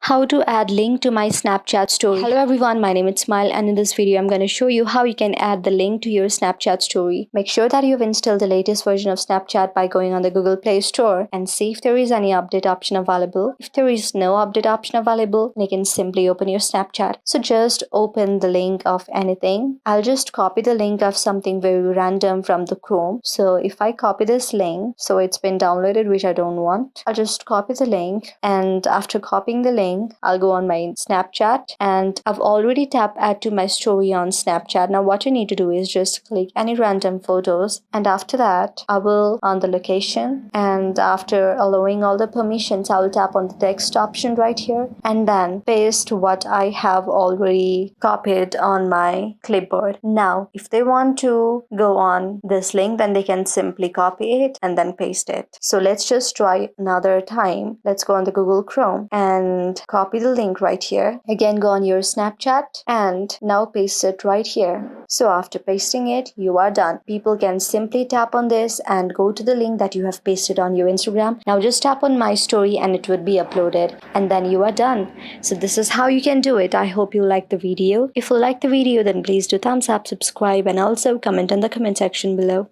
How to add link to my Snapchat story. Hello everyone, my name is Smile and in this video I'm going to show you how you can add the link to your Snapchat story. Make sure that you've installed the latest version of Snapchat by going on the Google Play Store and see if there is any update option available. If there is no update option available, then you can simply open your Snapchat. So just open the link of anything. I'll just copy the link of something very random from the Chrome. So if I copy this link, so it's been downloaded which I don't want, I'll just copy the link, and after copying the link I'll go on my Snapchat and I've already tapped add to my story on Snapchat. Now what you need to do is just click any random photos, and after that I will on the location, and after allowing all the permissions I will tap on the text option right here and then paste what I have already copied on my clipboard. Now if they want to go on this link, then they can simply copy it and then paste it. So let's just try another time. Let's go on the Google Chrome and copy the link right here. Again, go on your Snapchat and now paste it right here. So after pasting it, you are done. People can simply tap on this and go to the link that you have pasted on your Instagram. Now just tap on my story and it would be uploaded, and then you are done. So this is how you can do it. I hope you like the video. If you like the video, then please do thumbs up, subscribe, and also comment in the comment section below.